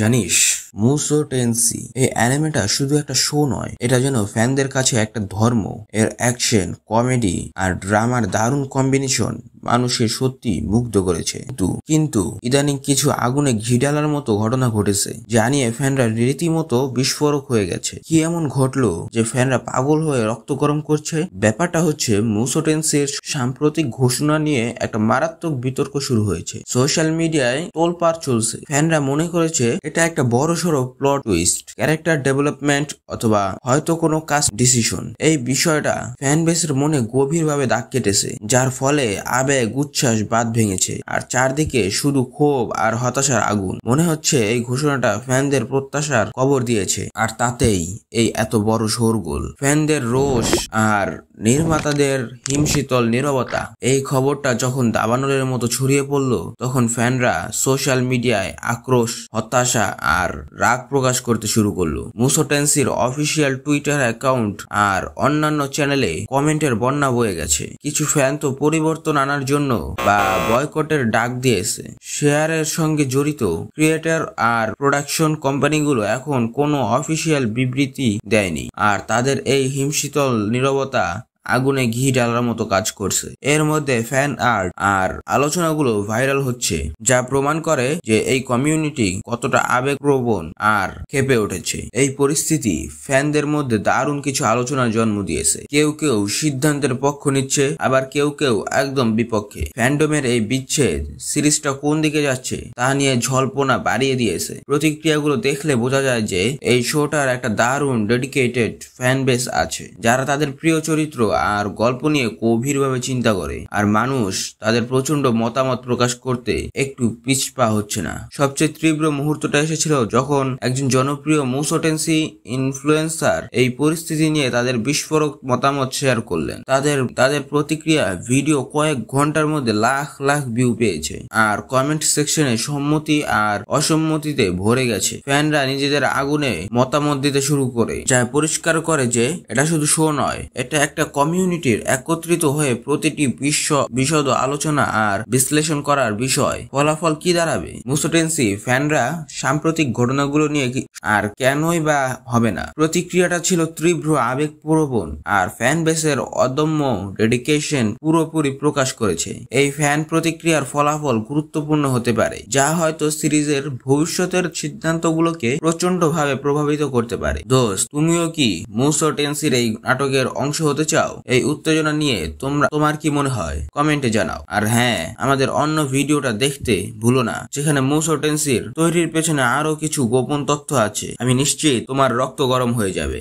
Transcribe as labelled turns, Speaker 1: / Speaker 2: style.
Speaker 1: জানিস, Musso ten C এই অ্যানিমেটা শুধু একটা শো নয়, এটা যেন ফ্যানদের কাছে একটা ধর্ম। এর অ্যাকশন, কমেডি আর ড্রামার দারুণ কম্বিনেশন মানুষের সত্যি মুগ্ধ করেছে। কিন্তু ইদানিং কিছু আগুনে ঘি ঢালার মতো ঘটনা ঘটেছে, যা নিয়ে ফ্যানরা রীতিমতো বিস্ফোরক হয়ে গেছে। কি এমন ঘটলো যে ফ্যানরা পাগল হয়ে রক্ত গরম করছে? ব্যাপারটা হচ্ছে, মুসো টেনসির সাম্প্রতিক ঘোষণা নিয়ে একটা মারাত্মক বিতর্ক শুরু হয়েছে। সোশ্যাল মিডিয়ায় তোলপাড় চলছে। ফ্যানরা মনে করেছে এটা একটা বড়সড় প্লট টুইস্ট, ক্যারেক্টার ডেভেলপমেন্ট অথবা হয়তো কোনো কাস্ট ডিসিশন। এই বিষয়টা ফ্যান বেসের মনে গভীরভাবে দাগ কেটেছে, যার ফলে আবেগ উচ্ছ্বাস বাঁধ ভেঙেছে আর চারদিকে শুধু ক্ষোভ আর হতাশার আগুন। মনে হচ্ছে এই ঘোষণাটা ফ্যানদের প্রত্যাশার কবর দিয়েছে, আর তাতেই এই এত বড় শোরগোল। ফ্যানদের রোষ আর নির্মাতাদের হিমশীতল নীরবতা। এই খবরটা যখন দাবানলের মতো ছড়িয়ে পড়ল, তখন ফ্যানরা সোশ্যাল মিডিয়ায় আক্রোশ, হতাশা আর রাগ প্রকাশ করতে শুরু করলো। মুসো টেনসির অফিসিয়াল টুইটার অ্যাকাউন্ট আর অন্যান্য চ্যানেলে কমেন্টের বন্যা বয়ে গেছে। কিছু ফ্যান তো পরিবর্তন আনার জন্য বা বয়কটের ডাক দিয়েছে। শেয়ারের সঙ্গে জড়িত ক্রিয়েটর আর প্রোডাকশন কোম্পানিগুলো এখন কোনো অফিসিয়াল বিবৃতি দেয়নি, আর তাদের এই হিমশীতল নীরবতা আগুনে ঘি ঢালার মতো কাজ করছে। এর মধ্যে ফ্যান আর্ট আর আলোচনাগুলো ভাইরাল হচ্ছে, যা প্রমাণ করে যে এই কমিউনিটি কতটা আবেগপ্রবণ আর ক্ষেপে উঠেছে। এই পরিস্থিতি ফ্যানদের মধ্যে দারুণ কিছু আলোচনার জন্ম দিয়েছে। কেউ কেউ সিদ্ধান্তের পক্ষ নিচ্ছে, আবার কেউ কেউ একদম বিপক্ষে। ফ্যান্ডমের এই বিচ্ছেদ সিরিজটা কোন দিকে যাচ্ছে তা নিয়ে জল্পনা বাড়িয়ে দিয়েছে। প্রতিক্রিয়াগুলো দেখলে বোঝা যায় যে এই শোটার একটা দারুণ ডেডিকেটেড ফ্যান বেস আছে, যারা তাদের প্রিয় চরিত্র আর গল্প নিয়ে গভীরভাবে চিন্তা করে, আর মানুষ তাদের প্রচন্ড মতামত প্রকাশ করতে একটু পিছপা হচ্ছে না। সবচেয়ে তীব্র মুহূর্তটা এসেছিল যখন একজন জনপ্রিয় মুসো টেনসি ইনফ্লুয়েন্সার এই পরিস্থিতি নিয়ে তাদের বিস্ফোরক মতামত শেয়ার করলেন। তাদের প্রতিক্রিয়া ভিডিও কয়েক ঘন্টার মধ্যে লাখ লাখ ভিউ পেয়েছে, আর কমেন্ট সেকশনে সম্মতি আর অসম্মতিতে ভরে গেছে। ফ্যানরা নিজেদের আগুনে মতামত দিতে শুরু করে, যা পরিষ্কার করে যে এটা শুধু শো নয়, এটা একটা কমিউনিটির একত্রিত হয়ে প্রতিটি বিশদ আলোচনা আর বিশ্লেষণ করার বিষয়। ফলাফল কি দাঁড়াবে? মুসো টেনসি ফ্যানরা সাম্প্রতিক ঘটনাগুলো নিয়ে আর কেনই বা হবে না, প্রতিক্রিয়াটা ছিল তীব্র আবেগপ্রবণ, আর ফ্যান বেসের অদম্য ডেডিকেশন পুরোপুরি প্রকাশ করেছে। এই ফ্যান প্রতিক্রিয়ার ফলাফল গুরুত্বপূর্ণ হতে পারে, যা হয়তো সিরিজের ভবিষ্যতের সিদ্ধান্তগুলোকে প্রচন্ড ভাবে প্রভাবিত করতে পারে। দোস্ত, তুমিও কি মুসো টেনসির এই নাটকের অংশ হতে চাও? এই উত্তেজনা নিয়ে তোমার কি মনে হয় কমেন্টে জানাও। আর হ্যাঁ, আমাদের অন্য ভিডিওটা দেখতে ভুলো না, যেখানে মুসো টেনসির তৈরির পেছনে আরো কিছু গোপন তথ্য আছে। আমি নিশ্চিত তোমার রক্ত গরম হয়ে যাবে।